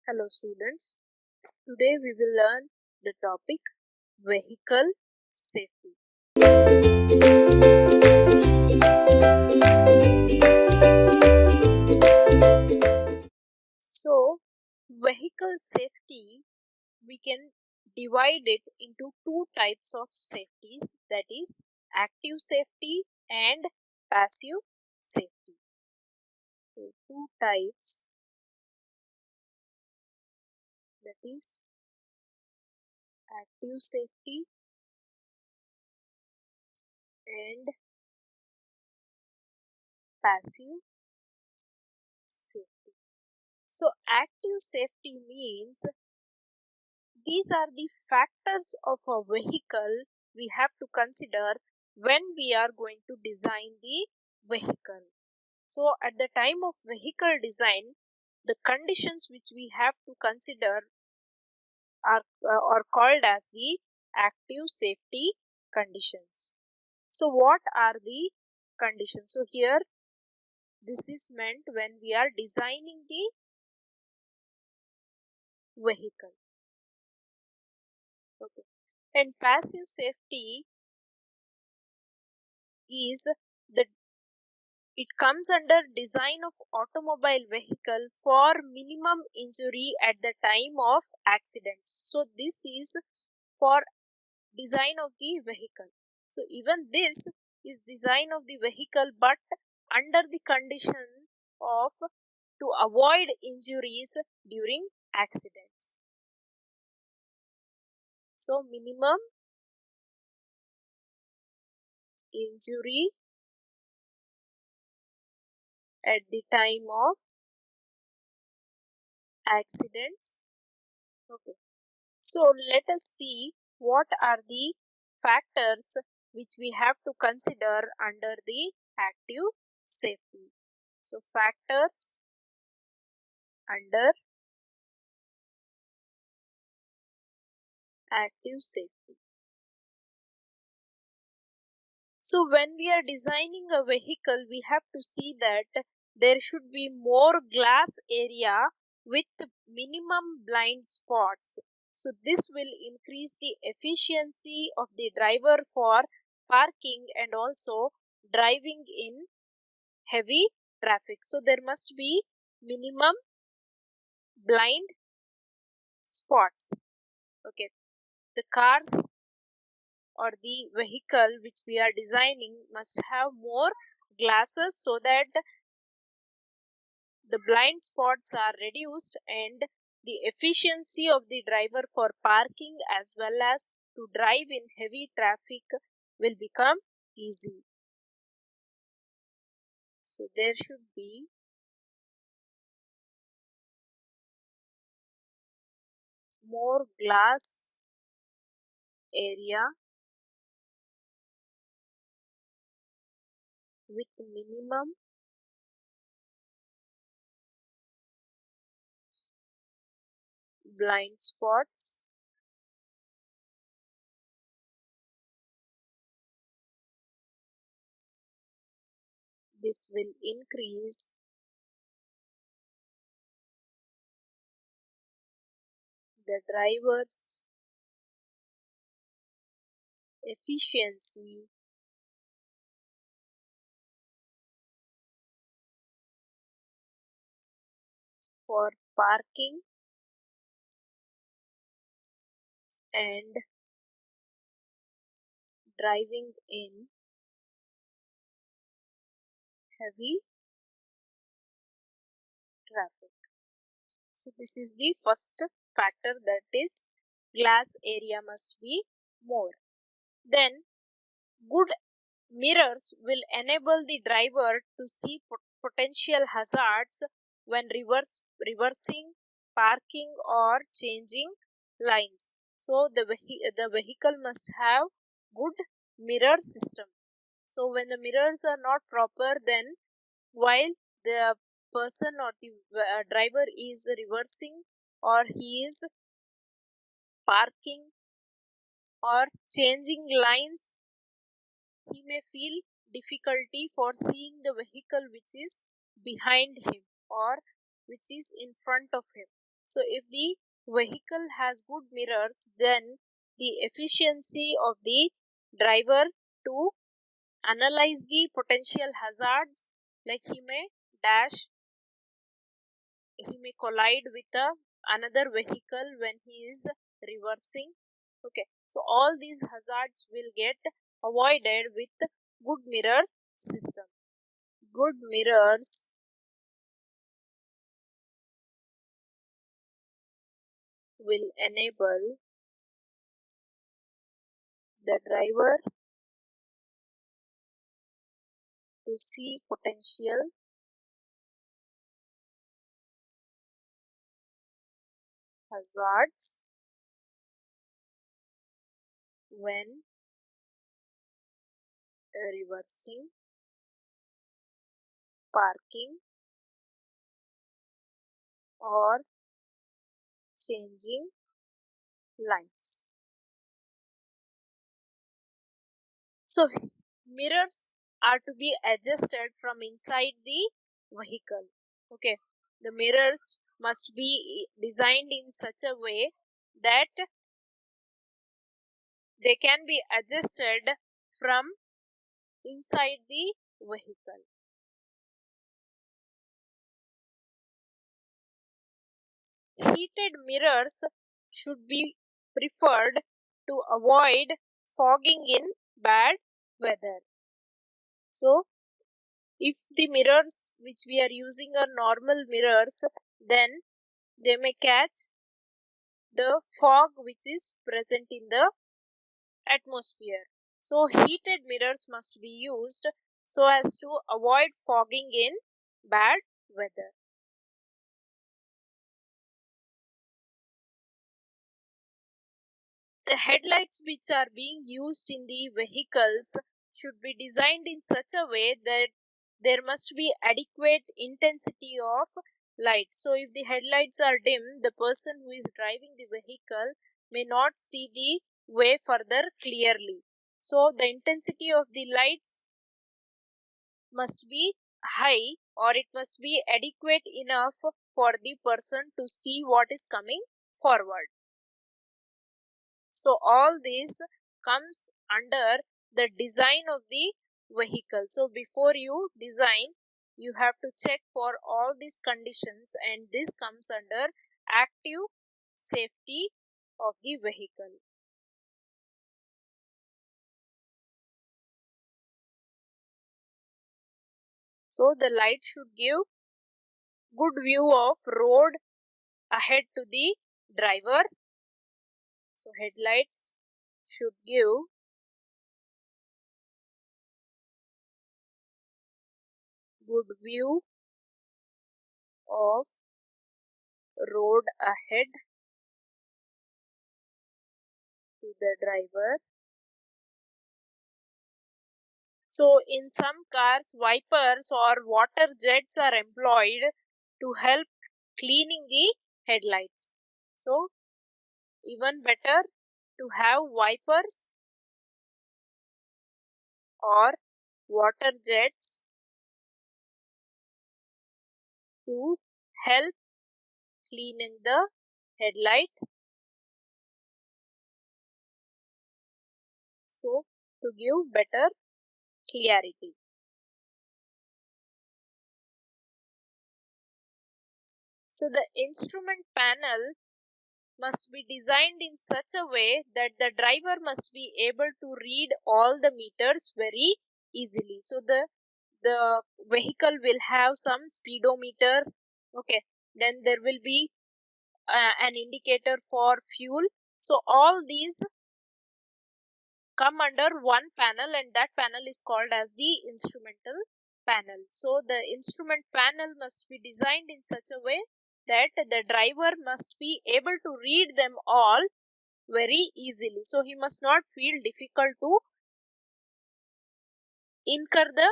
Hello students, today we will learn the topic vehicle safety. So, vehicle safety, we can divide it into two types of safeties, that is active safety and passive safety. So, two types, that is active safety and passive safety. So, active safety means these are the factors of a vehicle we have to consider when we are going to design the vehicle. So, at the time of vehicle design, the conditions which we have to consider are called as the active safety conditions. So, what are the conditions? So, here this is meant when we are designing the vehicle. Okay. And passive safety is the it comes under design of automobile vehicle for minimum injury at the time of accidents. So this is for design of the vehicle. So even this is design of the vehicle, but under the condition of to avoid injuries during accidents. So minimum injury at the time of accidents. Okay. So let us see what are the factors which we have to consider under the active safety. So factors under active safety. So when we are designing a vehicle, we have to see that there should be more glass area with minimum blind spots. So this will increase the efficiency of the driver for parking and also driving in heavy traffic. So there must be minimum blind spots. Okay. The cars or the vehicle which we are designing must have more glasses so that the blind spots are reduced and the efficiency of the driver for parking as well as to drive in heavy traffic will become easy. So there should be more glass area with minimum blind spots. This will increase the driver's efficiency for parking and driving in heavy traffic. So this is the first factor, that is glass area must be more. Then good mirrors will enable the driver to see potential hazards when reversing, parking or changing lines. So the vehicle must have good mirror system. So when the mirrors are not proper, then while the person or the driver is reversing or he is parking or changing lines, he may feel difficulty for seeing the vehicle which is behind him or which is in front of him. So if the vehicle has good mirrors, then the efficiency of the driver to analyze the potential hazards, like he may collide with another vehicle when he is reversing. Okay, so all these hazards will get avoided with good mirror system. Good mirrors will enable the driver to see potential hazards when reversing, parking, or changing lines. So mirrors are to be adjusted from inside the vehicle. Okay, the mirrors must be designed in such a way that they can be adjusted from inside the vehicle. Heated mirrors should be preferred to avoid fogging in bad weather. So if the mirrors which we are using are normal mirrors, then they may catch the fog which is present in the atmosphere. So heated mirrors must be used so as to avoid fogging in bad weather. The headlights which are being used in the vehicles should be designed in such a way that there must be adequate intensity of light. So if the headlights are dim, the person who is driving the vehicle may not see the way further clearly. So the intensity of the lights must be high, or it must be adequate enough for the person to see what is coming forward. So all this comes under the design of the vehicle. So before you design, you have to check for all these conditions, and this comes under active safety of the vehicle. So the light should give good view of road ahead to the driver. So headlights should give good view of road ahead to the driver. So in some cars, wipers or water jets are employed to help cleaning the headlights. So even better to have wipers or water jets to help cleaning the headlight. So to give better clarity. So the instrument panel must be designed in such a way that the driver must be able to read all the meters very easily. So the vehicle will have some speedometer. Okay, then there will be an indicator for fuel. So all these come under one panel, and that panel is called as the instrumental panel. So the instrument panel must be designed in such a way that the driver must be able to read them all very easily. So he must not feel difficult to incur the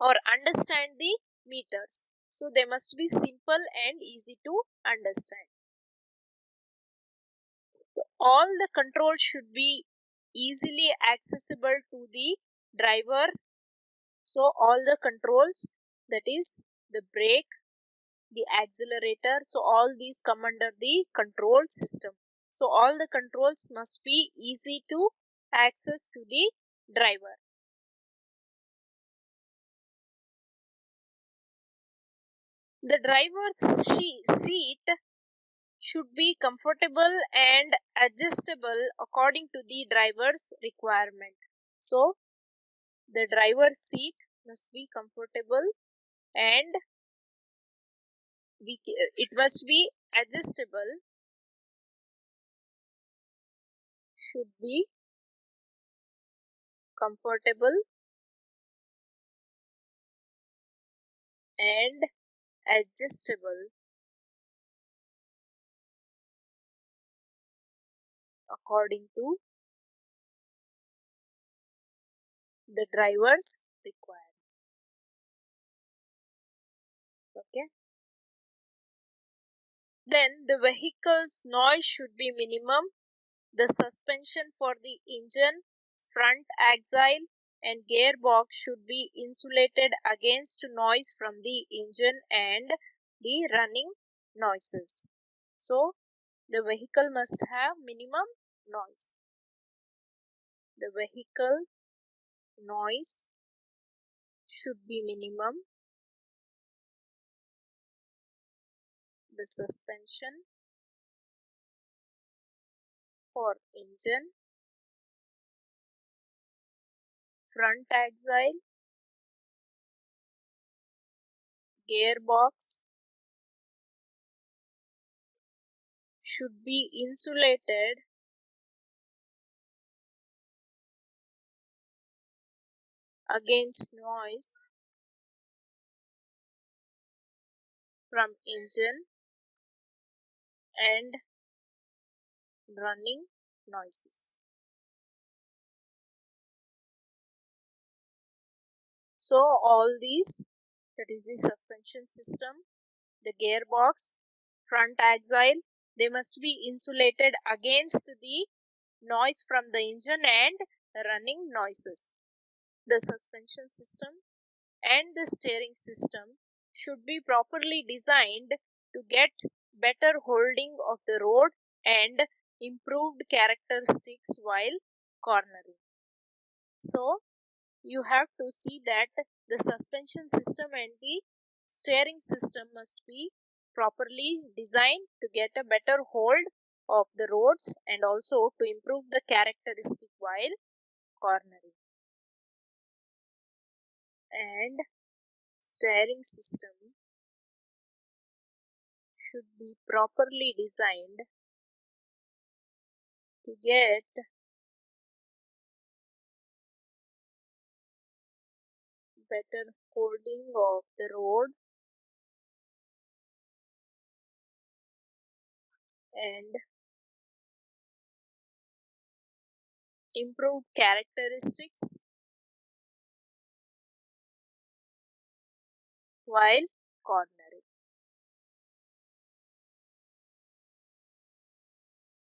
or understand the meters. So they must be simple and easy to understand. So all the controls should be easily accessible to the driver. So all the controls, that is the brake, the accelerator. So all these come under the control system. So all the controls must be easy to access to the driver. The driver's seat should be comfortable and adjustable according to the driver's requirement. So the driver's seat must be comfortable and it must be adjustable, should be comfortable and adjustable according to the driver's requirement. Okay. Then the vehicle's noise should be minimum. The suspension for the engine, front axle and gearbox should be insulated against noise from the engine and the running noises. So the vehicle must have minimum noise. The vehicle noise should be minimum. The suspension for engine, front axle, gearbox should be insulated against noise from engine and running noises. So all these, that is the suspension system, the gearbox, front axle, they must be insulated against the noise from the engine and running noises. The suspension system and the steering system should be properly designed to get better holding of the road and improved characteristics while cornering. So you have to see that the suspension system and the steering system must be properly designed to get a better hold of the roads and also to improve the characteristic while cornering. And steering system should be properly designed to get better holding of the road and improved characteristics while cornering.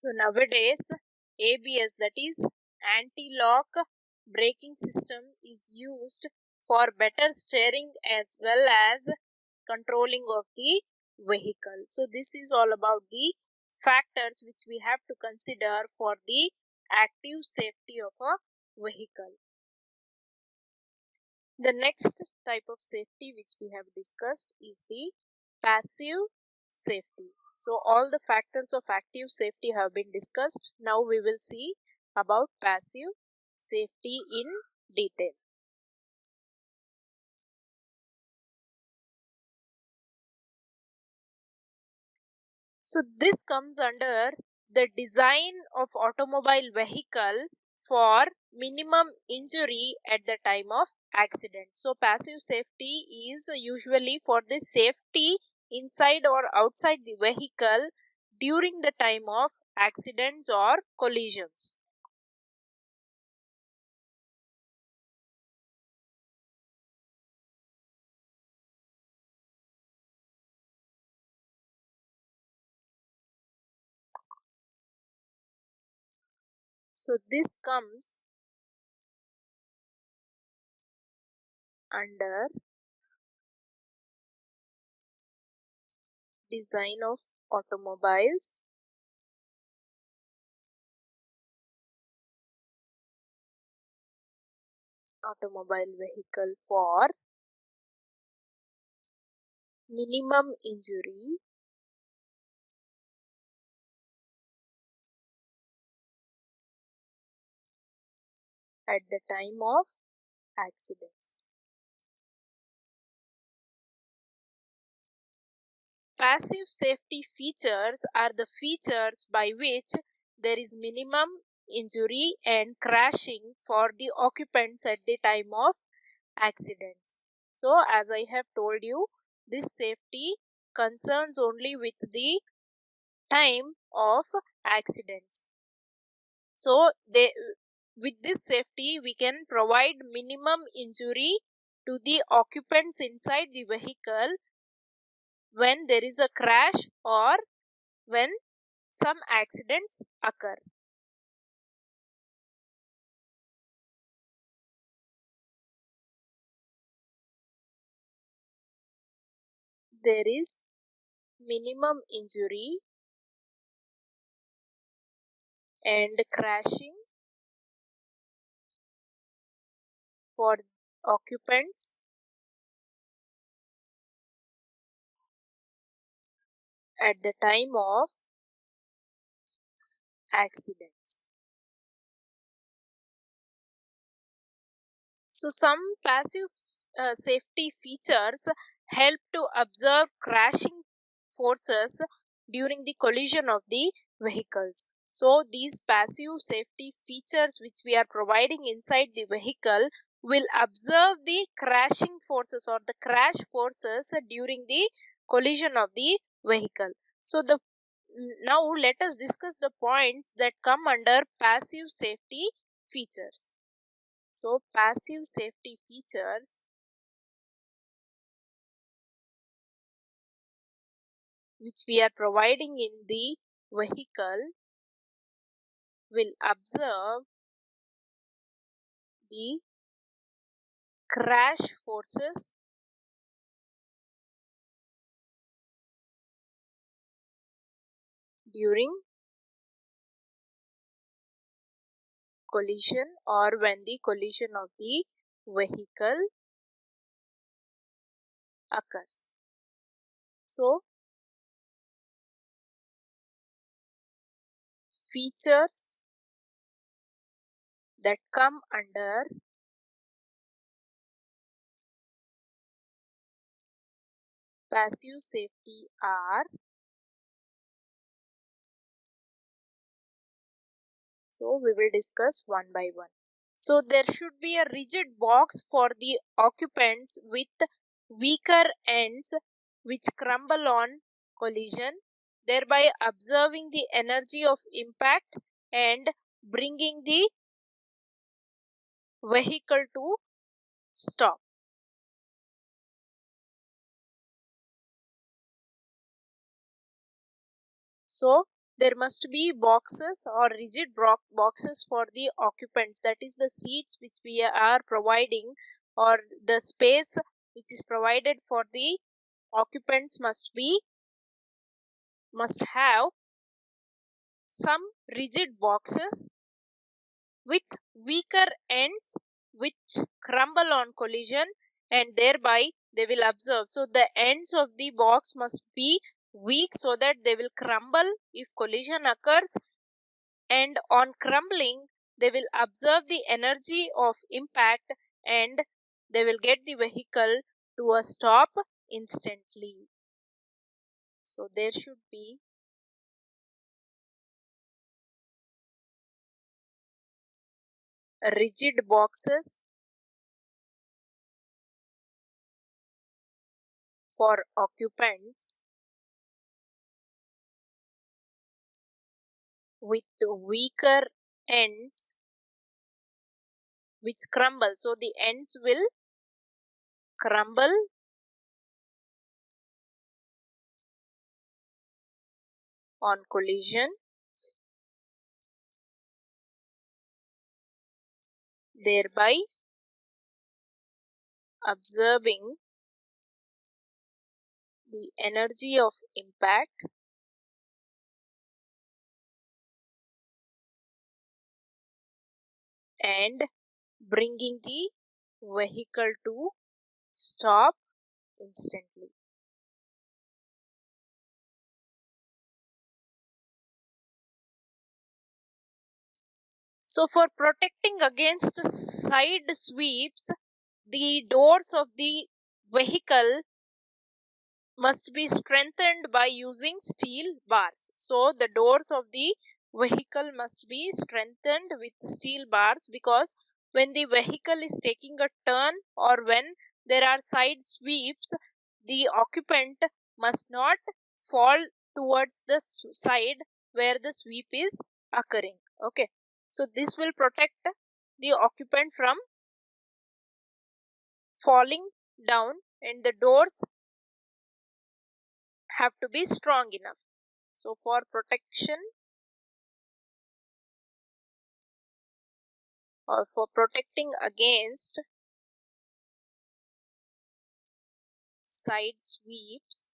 So nowadays ABS, that is anti-lock braking system, is used for better steering as well as controlling of the vehicle. So this is all about the factors which we have to consider for the active safety of a vehicle. The next type of safety which we have discussed is the passive safety. So all the factors of active safety have been discussed. Now we will see about passive safety in detail. So this comes under the design of automobile vehicle for minimum injury at the time of accident. So passive safety is usually for the safety inside or outside the vehicle during the time of accidents or collisions. So this comes under design of automobiles, automobile vehicle for minimum injury at the time of accidents. Passive safety features are the features by which there is minimum injury and crashing for the occupants at the time of accidents. So, as I have told you, this safety concerns only with the time of accidents. So, with this safety, we can provide minimum injury to the occupants inside the vehicle when there is a crash or when some accidents occur. There is minimum injury and crashing for occupants at the time of accidents. So, some passive safety features help to observe crashing forces during the collision of the vehicles. So, these passive safety features which we are providing inside the vehicle will observe the crashing forces or the crash forces during the collision of the vehicle. So, now let us discuss the points that come under passive safety features. So, passive safety features which we are providing in the vehicle will observe the crash forces during collision or when the collision of the vehicle occurs. So, features that come under passive safety are, so we will discuss one by one. So, there should be a rigid box for the occupants with weaker ends which crumble on collision, thereby observing the energy of impact and bringing the vehicle to stop. So, there must be boxes or rigid boxes for the occupants, that is the seats which we are providing or the space which is provided for the occupants must have some rigid boxes with weaker ends which crumble on collision and thereby they will observe. So, the ends of the box must be weak so that they will crumble if collision occurs, and on crumbling they will observe the energy of impact and they will get the vehicle to a stop instantly. So, there should be rigid boxes for occupants with weaker ends which crumble. So, the ends will crumble on collision, thereby observing the energy of impact, and bringing the vehicle to stop instantly. So for protecting against side sweeps, the doors of the vehicle must be strengthened by using steel bars. So the doors of the vehicle must be strengthened with steel bars, because when the vehicle is taking a turn or when there are side sweeps, the occupant must not fall towards the side where the sweep is occurring. Okay, so this will protect the occupant from falling down, and the doors have to be strong enough. So for protection or for protecting against side sweeps,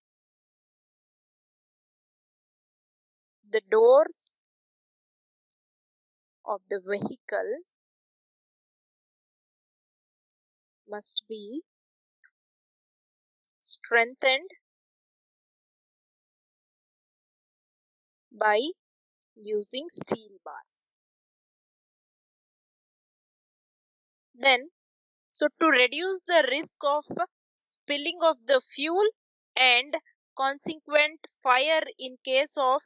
the doors of the vehicle must be strengthened by using steel bars. Then, so to reduce the risk of spilling of the fuel and consequent fire in case of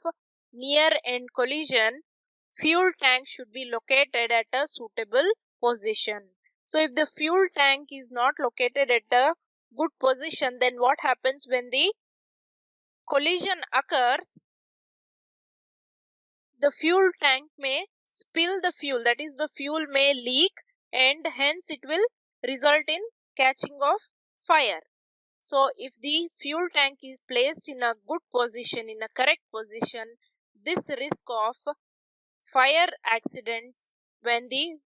near end collision, fuel tank should be located at a suitable position. So if the fuel tank is not located at a good position, then what happens when the collision occurs? The fuel tank may spill the fuel, that is, the fuel may leak, and hence it will result in catching of fire. So if the fuel tank is placed in a good position, in a correct position, this risk of fire accidents when the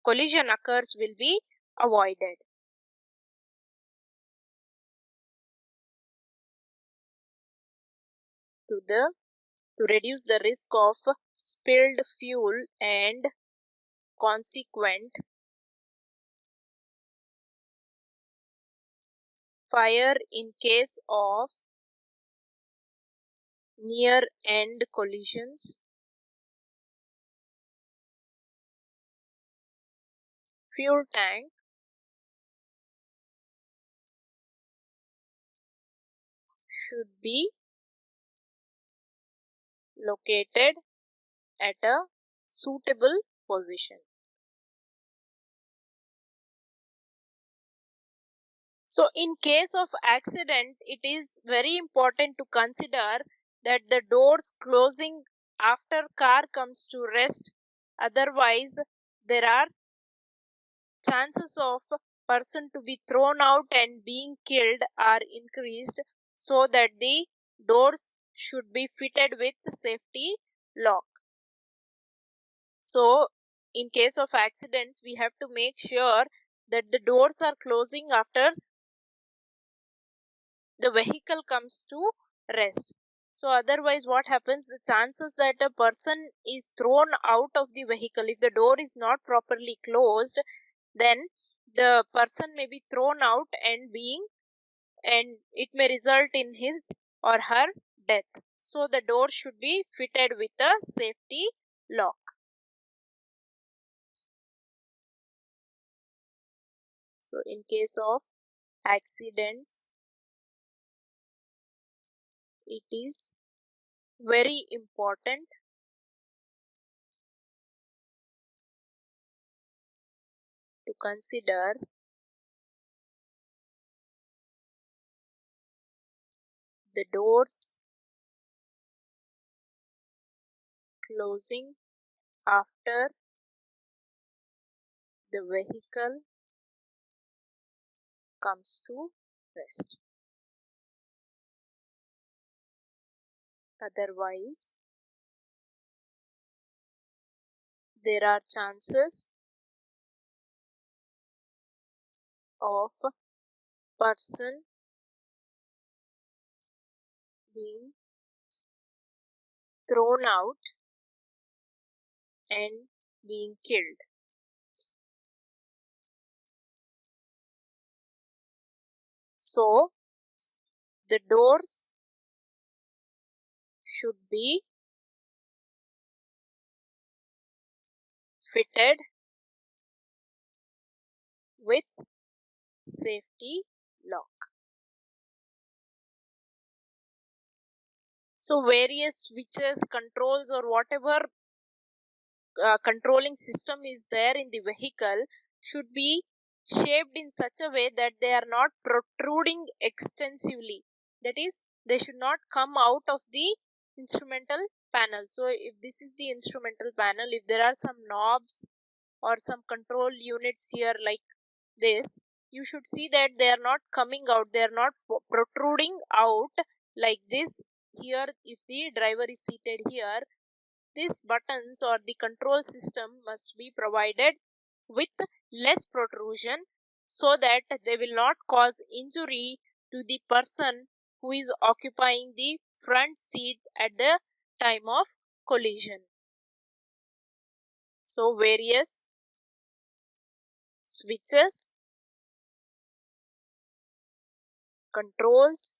collision occurs will be avoided. To reduce the risk of spilled fuel and consequent fire in case of near end collisions, fuel tank should be located at a suitable position. So in case of accident, it is very important to consider that the doors closing after car comes to rest. Otherwise, there are chances of person to be thrown out and being killed are increased, so that the doors should be fitted with safety lock. So in case of accidents, we have to make sure that the doors are closing after the vehicle comes to rest. So otherwise what happens, the chances that a person is thrown out of the vehicle, if the door is not properly closed, then the person may be thrown out and it may result in his or her death. So the door should be fitted with a safety lock. So in case of accidents, it is very important to consider the doors closing after the vehicle comes to rest. Otherwise, there are chances of person being thrown out and being killed. So the doors should be fitted with safety lock. So various switches, controls, or whatever controlling system is there in the vehicle should be shaped in such a way that they are not protruding extensively. That is, they should not come out of the instrumental panel. So if this is the instrumental panel, if there are some knobs or some control units here like this, you should see that they are not coming out, they are not protruding out like this. Here, if the driver is seated here, these buttons or the control system must be provided with less protrusion so that they will not cause injury to the person who is occupying the front seat at the time of collision. So various switches, controls,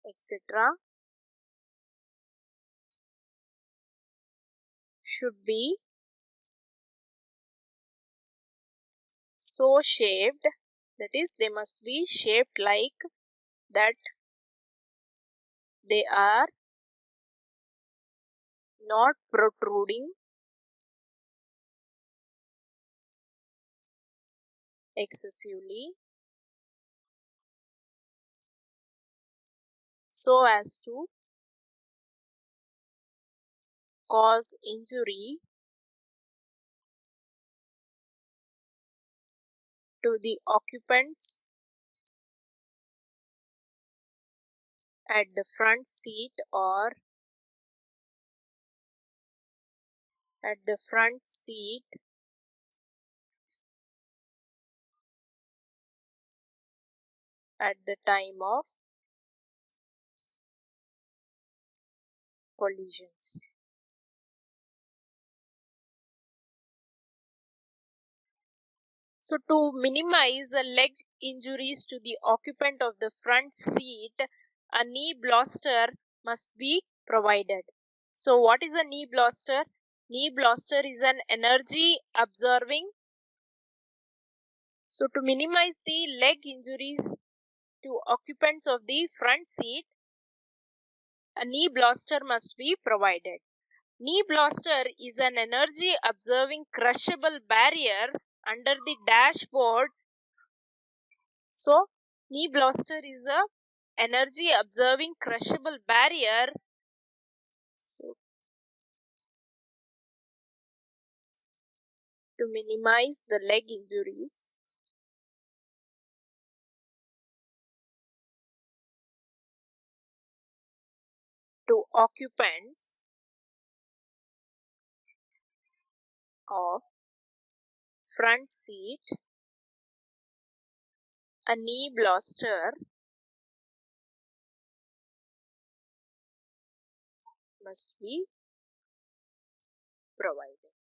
etc. should be so shaped, that is, they must be shaped like that they are not protruding excessively so as to cause injury to the occupants at the front seat or at the front seat at the time of collisions. So to minimize the leg injuries to the occupant of the front seat, a knee bolster must be provided. So what is a knee bolster? Knee bolster is an energy absorbing. So to minimize the leg injuries to occupants of the front seat, a knee bolster must be provided. Knee bolster is an energy absorbing crushable barrier under the dashboard. So knee bolster is a energy absorbing crushable barrier. So to minimize the leg injuries to occupants of front seat, a knee bolster must be provided.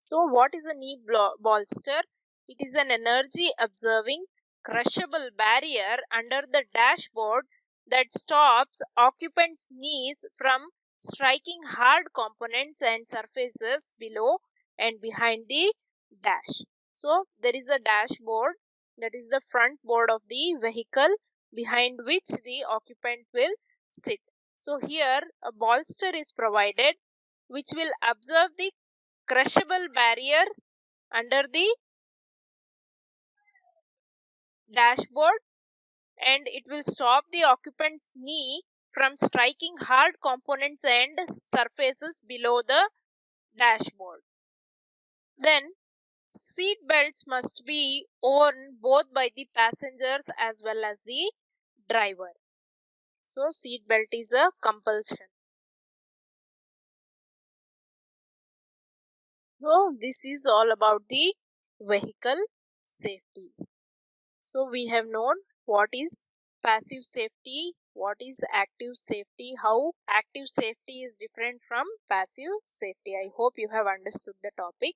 So what is a knee bolster? It is an energy absorbing crushable barrier under the dashboard that stops occupants' knees from striking hard components and surfaces below and behind the dash. So there is a dashboard, that is the front board of the vehicle, behind which the occupant will sit. So here a bolster is provided which will absorb the crushable barrier under the dashboard and it will stop the occupant's knee from striking hard components and surfaces below the dashboard. Then seat belts must be worn both by the passengers as well as the driver. So seat belt is a compulsion. So this is all about the vehicle safety. So we have known what is passive safety, what is active safety, how active safety is different from passive safety. I hope you have understood the topic.